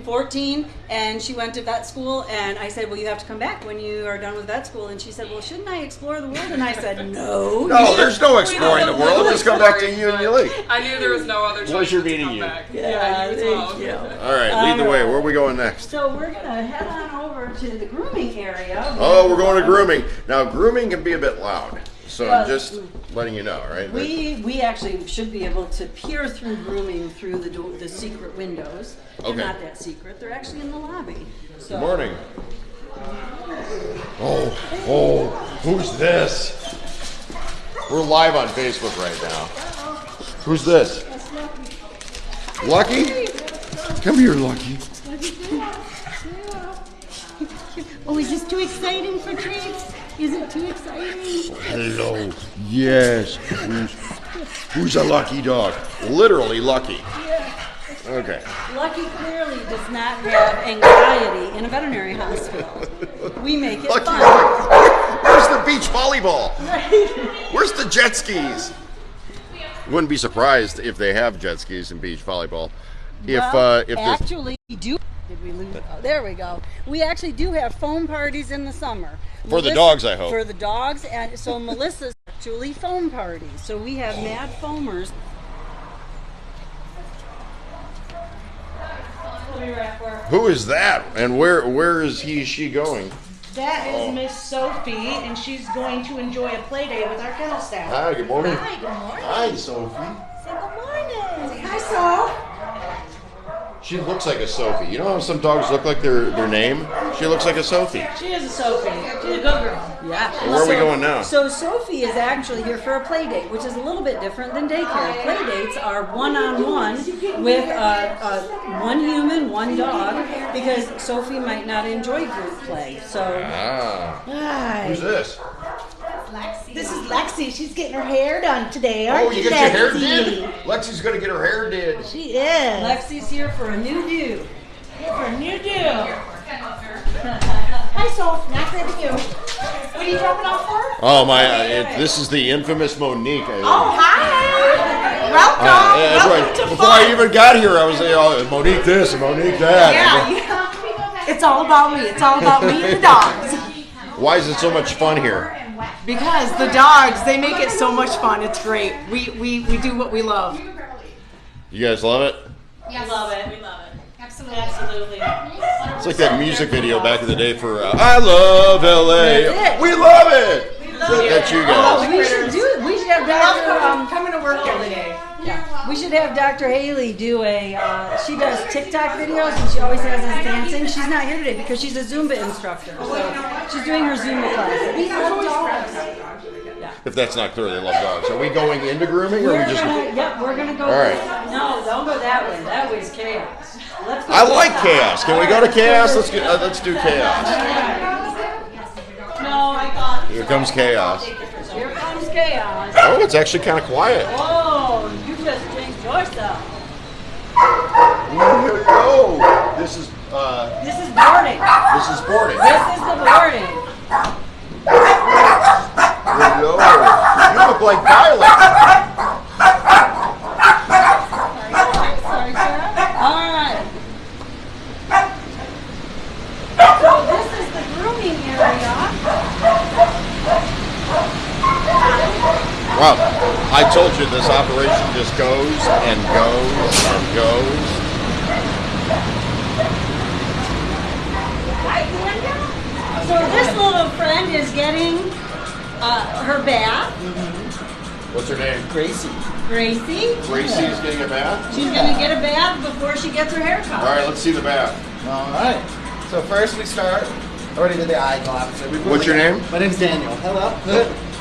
[SPEAKER 2] 14, and she went to vet school, and I said, well, you have to come back when you are done with vet school. And she said, well, shouldn't I explore the world? And I said, no.
[SPEAKER 1] No, there's no exploring the world. Just come back to Union Lake.
[SPEAKER 10] I knew there was no other choice.
[SPEAKER 1] Pleasure
[SPEAKER 10] but to
[SPEAKER 1] meeting
[SPEAKER 10] come
[SPEAKER 1] you.
[SPEAKER 10] back.
[SPEAKER 2] Yeah,
[SPEAKER 10] you as well.
[SPEAKER 2] thank you.
[SPEAKER 1] All right, lead the way. Where are we going next?
[SPEAKER 2] So we're going to head on over to the grooming area.
[SPEAKER 1] Oh, we're going to grooming. Now, grooming can be a bit loud, so
[SPEAKER 2] Well,
[SPEAKER 1] just letting you know, right?
[SPEAKER 2] We actually should be able to peer through grooming through the secret windows. They're
[SPEAKER 1] Okay.
[SPEAKER 2] not that secret. They're actually in the lobby. So,
[SPEAKER 1] Good morning. Oh, who's this? We're live on Facebook right now. Who's this? Lucky? Come here, Lucky.
[SPEAKER 11] Oh, is this too exciting for treats? Is it too exciting?
[SPEAKER 1] Hello. Yes. Who's a lucky dog? Literally lucky. Okay.
[SPEAKER 2] Lucky clearly does not have anxiety in a veterinary hospital. We make it
[SPEAKER 1] Lucky,
[SPEAKER 2] fun.
[SPEAKER 1] where's the beach volleyball? Where's the jet skis? Wouldn't be surprised if they have jet skis and beach volleyball.
[SPEAKER 2] Well,
[SPEAKER 1] If this,
[SPEAKER 2] actually, we do. Did we lose it? Oh, there we go. We actually do have foam parties in the summer.
[SPEAKER 1] For the dogs, I hope.
[SPEAKER 2] For the dogs, and so Melissa's actually foam parties. So we have mad foamers.
[SPEAKER 1] who is that, and where is she going?
[SPEAKER 8] That is Miss Sophie, and she's going to enjoy a play day with our kennel staff.
[SPEAKER 1] Hi, good morning.
[SPEAKER 8] Hi, good morning.
[SPEAKER 1] Hi, Sophie.
[SPEAKER 8] Say good morning. Hi, So.
[SPEAKER 1] She looks like a Sophie. You know how some dogs look like their name? She looks like a Sophie.
[SPEAKER 8] She is a Sophie. She's a good girl.
[SPEAKER 2] Yeah.
[SPEAKER 1] So where are we going now?
[SPEAKER 2] So Sophie is actually here for a play date, which is a little bit different than daycare. Play dates are one-on-one with one human, one dog, because Sophie might not enjoy group play. So.
[SPEAKER 8] Hi.
[SPEAKER 1] Who's this?
[SPEAKER 8] This is Lexi. She's getting her hair done today,
[SPEAKER 1] Oh,
[SPEAKER 8] aren't
[SPEAKER 1] you
[SPEAKER 8] you,
[SPEAKER 1] get your hair
[SPEAKER 8] Lexi?
[SPEAKER 1] did? Lexi's gonna get her hair did.
[SPEAKER 8] She is.
[SPEAKER 2] Lexi's here for a new do.
[SPEAKER 8] Here for a new do. Hi, Soph. Nice meeting you. What are you dropping off for?
[SPEAKER 1] Oh my! This is the infamous Monique.
[SPEAKER 8] Oh, hi. Welcome.
[SPEAKER 1] Yeah, that's
[SPEAKER 8] Welcome
[SPEAKER 1] right.
[SPEAKER 8] to
[SPEAKER 1] Before
[SPEAKER 8] fun.
[SPEAKER 1] I even got here, I was saying, oh, Monique this and Monique that.
[SPEAKER 8] Yeah. It's all about me. It's all about me and the dogs.
[SPEAKER 1] Why is it so much fun here?
[SPEAKER 12] Because the dogs, they make it so much fun. It's great. We do what we love.
[SPEAKER 1] You guys love it?
[SPEAKER 8] Yes. We love it. We love it.
[SPEAKER 12] Absolutely.
[SPEAKER 8] Absolutely.
[SPEAKER 1] It's like that music video back in the day for I Love LA.
[SPEAKER 2] That's it.
[SPEAKER 1] We love it. That's you guys.
[SPEAKER 2] We should do it. We should have Dr.
[SPEAKER 12] Coming to work every day.
[SPEAKER 2] Yeah. We should have Dr. Haley do she does TikTok videos and she always has us dancing. She's not here today because she's a Zumba instructor. So she's doing her Zumba class.
[SPEAKER 1] If that's not clear, they love dogs. Are we going into grooming or are we just?
[SPEAKER 2] Yep, we're gonna go.
[SPEAKER 1] All right.
[SPEAKER 2] No, don't go that way. That way's chaos. Let's go
[SPEAKER 1] I
[SPEAKER 2] this
[SPEAKER 1] like
[SPEAKER 2] side.
[SPEAKER 1] chaos. Can we go to chaos? Let's do chaos.
[SPEAKER 8] No, I got
[SPEAKER 1] Here comes chaos.
[SPEAKER 2] Here comes chaos.
[SPEAKER 1] Oh, it's actually kind of quiet.
[SPEAKER 2] Oh, you just jinxed yourself.
[SPEAKER 1] Here we go. This is
[SPEAKER 2] This is boarding.
[SPEAKER 1] this is boarding.
[SPEAKER 2] This is the boarding.
[SPEAKER 1] Here we go. You look like Violet.
[SPEAKER 2] Sorry, Sarah. All right. So this is the grooming area.
[SPEAKER 1] Wow, I told you this operation just goes and goes and goes.
[SPEAKER 2] So this little friend is getting her bath.
[SPEAKER 1] What's her name?
[SPEAKER 13] Gracie.
[SPEAKER 2] Gracie.
[SPEAKER 1] Gracie's getting a bath?
[SPEAKER 2] She's going to get a bath before she gets her hair cut.
[SPEAKER 1] All right, let's see the bath.
[SPEAKER 13] All right. So first we start. I already did the eye drops.
[SPEAKER 1] What's your name?
[SPEAKER 13] My name's Daniel. Hello.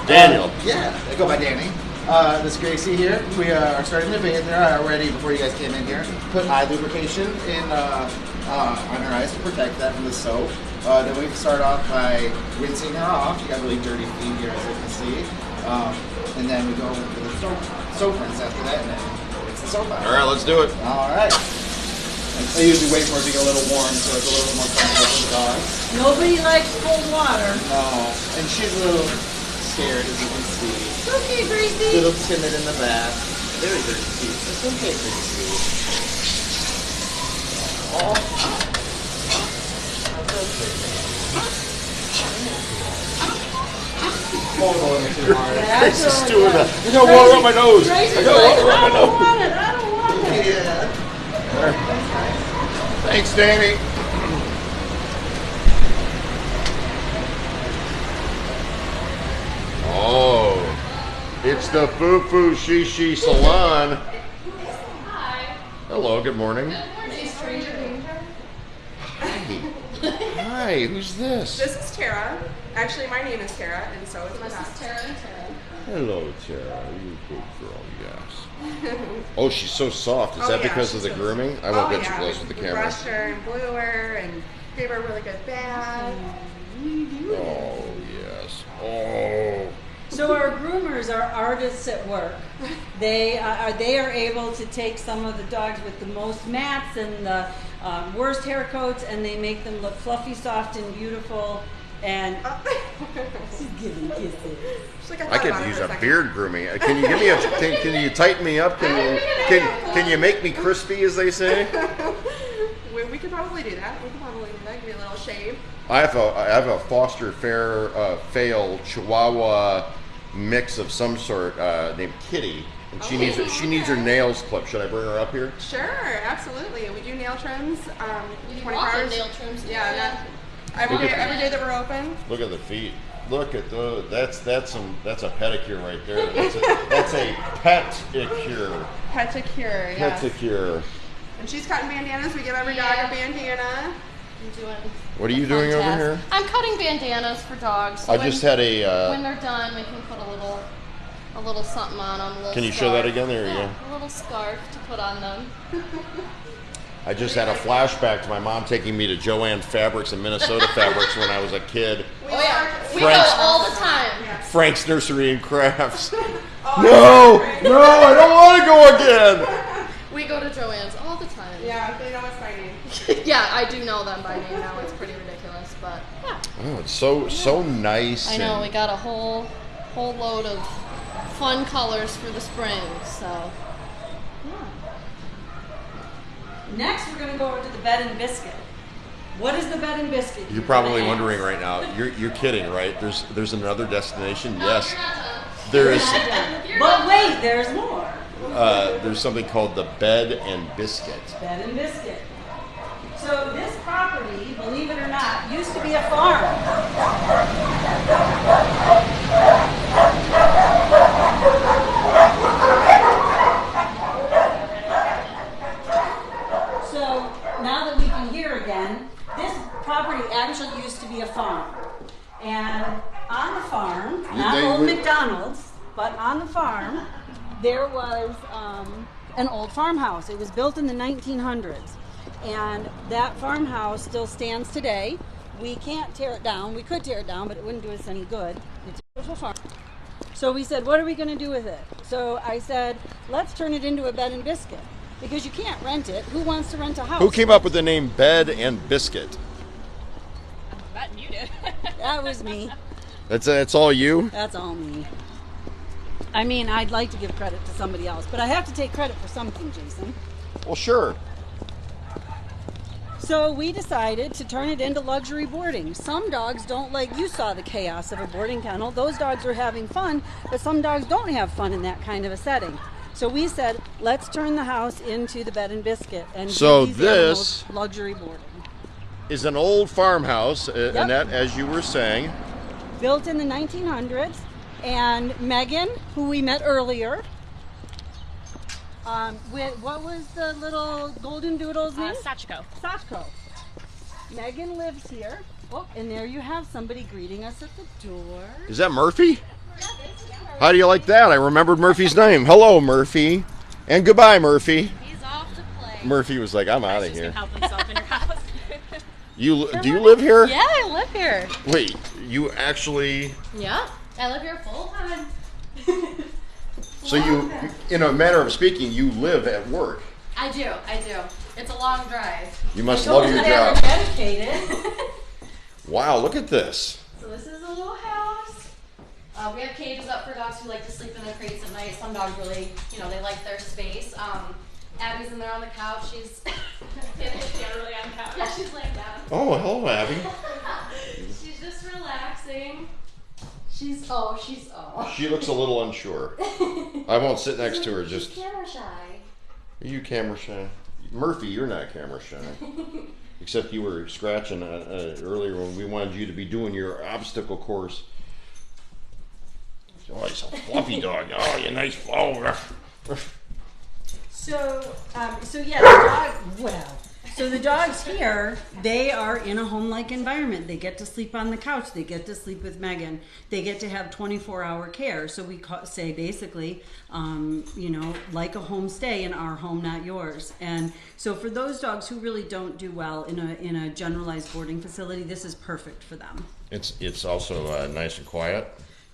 [SPEAKER 1] Daniel.
[SPEAKER 13] Yeah, I go by Danny. This is Gracie here. We are starting to bathe there already before you guys came in here. Put eye lubrication in on her eyes to protect that from the soap. Then we start off by rinsing her off. She got really dirty feet here, as you can see. And then we go with the soap rinse after that, and then rinse the soap out.
[SPEAKER 1] All right, let's do it.
[SPEAKER 13] All right. I usually wait for it to get a little warm so it's a little more comfortable for the dogs.
[SPEAKER 2] Nobody likes cold water.
[SPEAKER 13] No, and she's a little scared, as you can see.
[SPEAKER 2] It's okay, Gracie.
[SPEAKER 13] Little timid in the back. Very dirty feet. It's okay, Gracie. Oh.
[SPEAKER 1] Gracie's doing that. I got water on my nose. I got water on my nose.
[SPEAKER 2] I don't want it.
[SPEAKER 13] Yeah.
[SPEAKER 1] Thanks, Danny. Oh, it's the Foo Foo Shishi Salon. Hello, good morning. Hi, who's this?
[SPEAKER 14] This is Tara. Actually, my name is Tara, and so is my dog. Tara and Tara.
[SPEAKER 1] Hello, Tara. You good girl, yes. Oh, she's so soft. Is
[SPEAKER 14] Oh,
[SPEAKER 1] that
[SPEAKER 14] yeah,
[SPEAKER 1] because of
[SPEAKER 14] she's
[SPEAKER 1] the
[SPEAKER 14] so-
[SPEAKER 1] grooming? I won't
[SPEAKER 14] Oh,
[SPEAKER 1] get too
[SPEAKER 14] yeah,
[SPEAKER 1] close with the
[SPEAKER 14] we
[SPEAKER 1] camera.
[SPEAKER 14] brushed her and blew her and gave her a really good bath.
[SPEAKER 1] Oh, yes. Oh.
[SPEAKER 2] So our groomers are artists at work. They are able to take some of the dogs with the most mats and the worst hair coats, and they make them look fluffy, soft, and beautiful. And she's giving kisses.
[SPEAKER 1] I could use a beard grooming. Can you give me can you tighten me up? Can you make me crispy, as they say?
[SPEAKER 14] We could probably do that. Give me a little shave.
[SPEAKER 1] I have a foster fail Chihuahua mix of some sort named Kitty, and she needs her nails clipped. Should I bring her up here?
[SPEAKER 14] Sure, absolutely. We do nail trims. 24
[SPEAKER 6] lots of
[SPEAKER 14] hours.
[SPEAKER 6] nail trims.
[SPEAKER 14] Yeah, every day that we're open.
[SPEAKER 1] Look at the feet. Look at that's a pedicure right there. That's a pedicure.
[SPEAKER 14] Pedicure, yes.
[SPEAKER 1] Pedicure.
[SPEAKER 14] And she's cutting bandanas. We give every dog a bandana.
[SPEAKER 6] I'm doing.
[SPEAKER 1] What are you doing over here?
[SPEAKER 6] I'm cutting bandanas for dogs. So
[SPEAKER 1] I just had a.
[SPEAKER 6] when they're done, we can put a little something on them.
[SPEAKER 1] Can you show that again? There you go.
[SPEAKER 6] A little scarf to put on them.
[SPEAKER 1] I just had a flashback to my mom taking me to Joann Fabrics and Minnesota Fabrics when I was a kid.
[SPEAKER 6] We go all the time.
[SPEAKER 1] Frank's Nursery and Crafts. No, I don't want to go again.
[SPEAKER 6] We go to Joann's all the time.
[SPEAKER 14] Yeah, they know us by name.
[SPEAKER 6] Yeah, I do know them by name now. It's pretty ridiculous, but yeah.
[SPEAKER 1] Oh, it's so nice.
[SPEAKER 6] I know, we got a whole load of fun colors for the spring, so yeah.
[SPEAKER 2] Next, we're going to go over to the bed and biscuit. What is the bed and biscuit?
[SPEAKER 1] You're probably wondering right now. You're kidding, right? There's another destination. Yes, there is.
[SPEAKER 2] But wait, there's more.
[SPEAKER 1] There's something called the Bed and Biscuit.
[SPEAKER 2] Bed and biscuit. So this property, believe it or not, used to be a farm. So now that we can hear again, this property actually used to be a farm. And on the farm, not old McDonald's, but on the farm, there was an old farmhouse. It was built in the 1900s. And that farmhouse still stands today. We can't tear it down. We could tear it down, but it wouldn't do us any good. It's a beautiful farm. So we said, what are we going to do with it? So I said, let's turn it into a bed and biscuit. Because you can't rent it. Who wants to rent a house?
[SPEAKER 1] Who came up with the name Bed and Biscuit?
[SPEAKER 3] That you did.
[SPEAKER 2] That was me.
[SPEAKER 1] That's all you?
[SPEAKER 2] That's all me. I mean, I'd like to give credit to somebody else, but I have to take credit for something, Jason.
[SPEAKER 1] Well, sure.
[SPEAKER 2] So we decided to turn it into luxury boarding. Some dogs don't like, you saw the chaos of a boarding kennel. Those dogs are having fun, but some dogs don't have fun in that kind of a setting. So we said, let's turn the house into the bed and biscuit and
[SPEAKER 1] so
[SPEAKER 2] give these animals luxury boarding.
[SPEAKER 1] Is an old farmhouse, Annette, as you were saying.
[SPEAKER 2] Built in the 1900s, and Megan, who we met earlier, what was the little golden doodle's name?
[SPEAKER 3] Sachiko.
[SPEAKER 2] Sachiko. Megan lives here. Oh, and there you have somebody greeting us at the door.
[SPEAKER 1] Is that Murphy? How do you like that? I remembered Murphy's name. Hello, Murphy. And goodbye, Murphy.
[SPEAKER 6] He's off to play.
[SPEAKER 1] Murphy was like, I'm out of here.
[SPEAKER 3] Help himself in your house.
[SPEAKER 1] Do you live here?
[SPEAKER 6] Yeah, I live here.
[SPEAKER 1] Wait, you actually...
[SPEAKER 6] Yeah, I live here full time.
[SPEAKER 1] So you, in a manner of speaking, you live at work.
[SPEAKER 6] I do. It's a long drive.
[SPEAKER 1] You must love your job.
[SPEAKER 2] Dedicated.
[SPEAKER 1] Wow, look at this.
[SPEAKER 6] So this is a little house. We have cages up for dogs who like to sleep in their crates at night. Some dogs really, they like their space. Abby's in there on the couch. She's
[SPEAKER 3] really on the couch.
[SPEAKER 6] Yeah, she's laying down.
[SPEAKER 1] Oh, hello, Abby.
[SPEAKER 6] She's just relaxing. She's
[SPEAKER 1] She looks a little unsure. I won't sit next to her.
[SPEAKER 6] She's camera shy.
[SPEAKER 1] Are you camera shy? Murphy, you're not camera shy. Except you were scratching earlier when we wanted you to be doing your obstacle course. Oh, he's a fluffy dog. Oh, you nice flower.
[SPEAKER 2] So yeah, the dog. Well, so the dogs here, they are in a home-like environment. They get to sleep on the couch. They get to sleep with Megan. They get to have 24-hour care. So we say basically, like a homestay in our home, not yours. And so for those dogs who really don't do well in a generalized boarding facility, this is perfect for them.
[SPEAKER 1] It's also nice and quiet.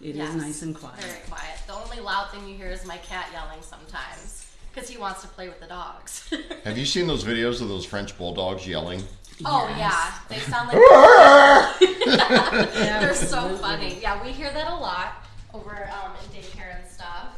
[SPEAKER 2] It is nice and quiet.
[SPEAKER 4] Very quiet. The only loud thing you hear is my cat yelling sometimes because he wants to play with the dogs.
[SPEAKER 1] Have you seen those videos of those French bulldogs yelling?
[SPEAKER 4] Oh yeah, they sound like they're so funny. Yeah, we hear that a lot over in daycare and stuff.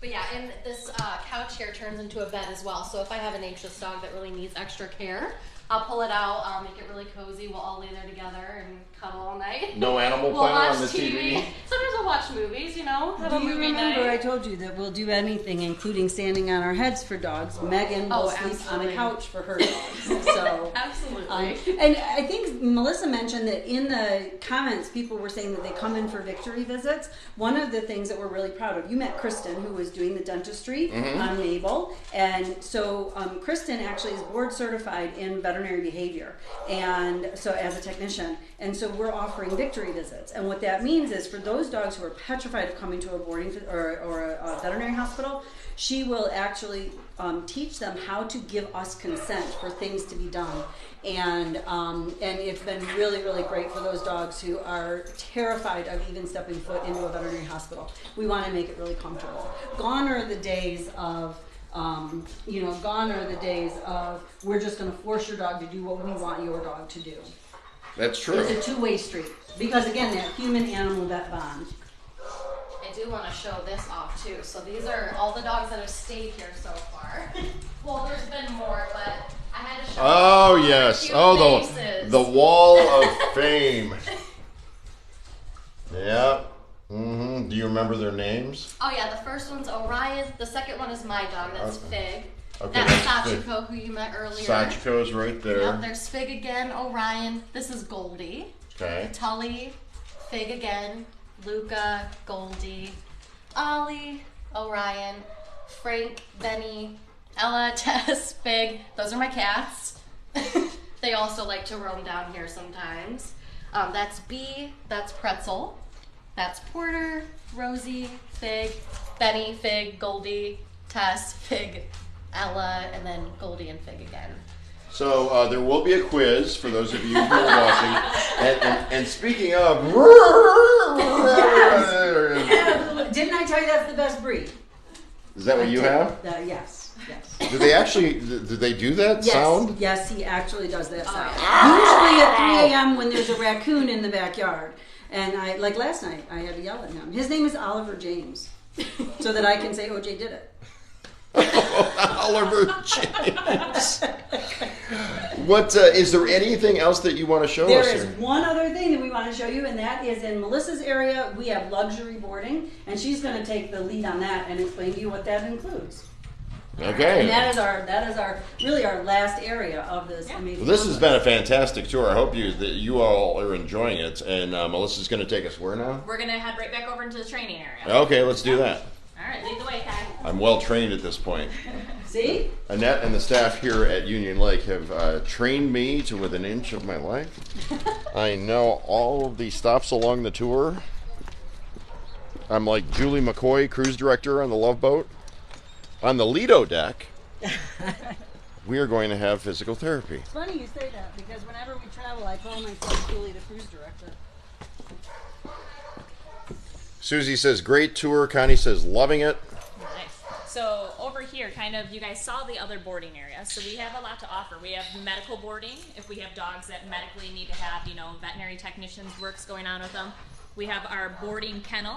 [SPEAKER 4] But yeah, and this couch here turns into a bed as well. So if I have an anxious dog that really needs extra care, I'll pull it out, make it really cozy. We'll all lay there together and cuddle all night.
[SPEAKER 1] No Animal
[SPEAKER 4] We'll
[SPEAKER 1] Planet
[SPEAKER 4] watch
[SPEAKER 1] on the TV?
[SPEAKER 4] Sometimes we'll watch movies, you know. Have
[SPEAKER 2] Do
[SPEAKER 4] a
[SPEAKER 2] you
[SPEAKER 4] movie
[SPEAKER 2] remember
[SPEAKER 4] night.
[SPEAKER 2] I told you that we'll do anything, including standing on our heads for dogs? Megan will sleep on a
[SPEAKER 4] absolutely.
[SPEAKER 2] couch for her dogs. So
[SPEAKER 4] Absolutely.
[SPEAKER 2] and I think Melissa mentioned that in the comments, people were saying that they come in for victory visits. One of the things that we're really proud of, you met Kristen, who was doing the dentistry on Mabel, and so Kristen actually is board certified in veterinary behavior, and so as a technician, and so we're offering victory visits. And what that means is for those dogs who are petrified of coming to a boarding or a veterinary hospital, she will actually teach them how to give us consent for things to be done. And it's been really, really great for those dogs who are terrified of even stepping foot into a veterinary hospital. We want to make it really comfortable. Gone are the days of we're just going to force your dog to do what we want your dog to do.
[SPEAKER 1] That's true.
[SPEAKER 2] It's a two-way street. Because again, that human-animal vet bond.
[SPEAKER 4] I do want to show this off too. So these are all the dogs that have stayed here so far. Well, there's been more, but I had to show
[SPEAKER 1] Oh,
[SPEAKER 4] all
[SPEAKER 1] yes.
[SPEAKER 4] cute
[SPEAKER 1] Oh,
[SPEAKER 4] faces.
[SPEAKER 1] the Wall of Fame. Yeah. Mm-hmm. Do you remember their names?
[SPEAKER 4] Oh yeah, the first one's Orion. The second one is my dog. That's Fig.
[SPEAKER 1] Okay,
[SPEAKER 4] That's
[SPEAKER 1] that's Fig.
[SPEAKER 4] Sachiko, who you met earlier.
[SPEAKER 1] Sachiko's right there.
[SPEAKER 4] Yep, there's Fig again, Orion. This is Goldie.
[SPEAKER 1] Okay.
[SPEAKER 4] Tully, Fig again, Luca, Goldie, Ollie, Orion, Frank, Benny, Ella, Tess, Fig. Those are my cats. They also like to roam down here sometimes. That's Bee, that's Pretzel, that's Porter, Rosie, Fig, Benny, Fig, Goldie, Tess, Fig, Ella, and then Goldie and Fig again.
[SPEAKER 1] So there will be a quiz for those of you who are watching. And speaking of,
[SPEAKER 2] Didn't I tell you that's the best breed?
[SPEAKER 1] is that what you have?
[SPEAKER 2] Yes.
[SPEAKER 1] Do they actually? Do they do that
[SPEAKER 2] Yes,
[SPEAKER 1] sound?
[SPEAKER 2] yes, he actually does that sound. Usually at 3 a.m. when there's a raccoon in the backyard. And like last night, I had to yell at him. His name is Oliver James, so that I can say OJ did it.
[SPEAKER 1] Oliver James. What is there anything else that you want to show us
[SPEAKER 2] There
[SPEAKER 1] here?
[SPEAKER 2] is one other thing that we want to show you, and that is in Melissa's area, we have luxury boarding, and she's going to take the lead on that and explain to you what that includes.
[SPEAKER 1] Okay.
[SPEAKER 2] And that is our really our last area of this amazing.
[SPEAKER 1] Well, this has been a fantastic tour. I hope you all are enjoying it. And Melissa's going to take us where now?
[SPEAKER 3] We're going to head right back over into the training area.
[SPEAKER 1] Okay, let's do that.
[SPEAKER 3] All right, lead the way, Kai.
[SPEAKER 1] I'm well trained at this point.
[SPEAKER 2] See?
[SPEAKER 1] Annette and the staff here at Union Lake have trained me to within an inch of my life. I know all of the stops along the tour. I'm like Julie McCoy, cruise director on the Love Boat. On the Lido deck, we are going to have physical therapy.
[SPEAKER 2] It's funny you say that because whenever we travel, I call myself Julie the cruise director.
[SPEAKER 1] Susie says, great tour. Connie says, loving it.
[SPEAKER 3] Nice. So over here, kind of, you guys saw the other boarding area. So we have a lot to offer. We have medical boarding. If we have dogs that medically need to have, veterinary technicians' works going on with them. We have our boarding kennel,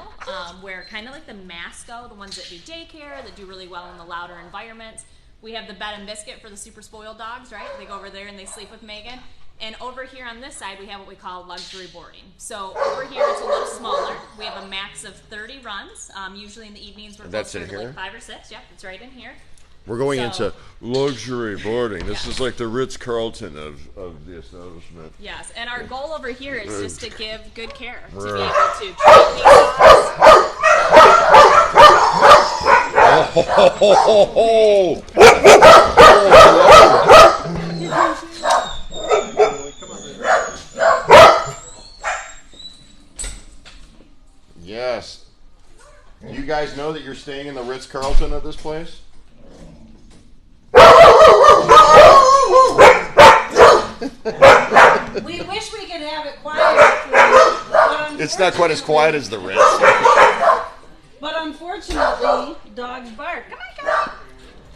[SPEAKER 3] where kind of like the Masco, the ones that do daycare, that do really well in the louder environments. We have the bed and biscuit for the super spoiled dogs, right? They go over there and they sleep with Megan. And over here on this side, we have what we call luxury boarding. So over here, it's a little smaller. We have a max of 30 runs. Usually in the evenings, we're
[SPEAKER 1] That's
[SPEAKER 3] closer
[SPEAKER 1] in
[SPEAKER 3] to
[SPEAKER 1] here?
[SPEAKER 3] like 5 or 6. Yep, it's right in here.
[SPEAKER 1] We're going into luxury boarding. This is like the Ritz-Carlton of the establishment.
[SPEAKER 3] Yes, and our goal over here is just to give good care, to be able
[SPEAKER 1] Right.
[SPEAKER 3] to treat these
[SPEAKER 1] Yes. Do you guys know that you're staying in the Ritz-Carlton at this place?
[SPEAKER 2] We wish we could have it quieter for you, but
[SPEAKER 1] It's not quite as quiet as the Ritz.
[SPEAKER 2] But unfortunately, dogs bark. Come on.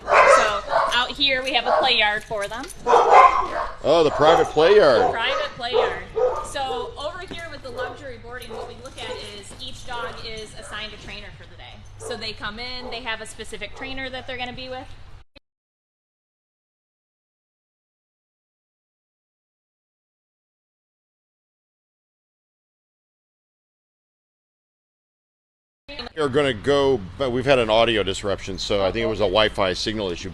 [SPEAKER 3] So out here we have a play yard for them.
[SPEAKER 1] Oh, the private play yard.
[SPEAKER 3] Private play yard. So over here with the luxury boarding, what we look at is each dog is assigned a trainer for the day. So they come in, they have a specific trainer that they're going to be with.
[SPEAKER 1] We're going to go, but we've had an audio disruption, so I think it was a Wi-Fi signal issue.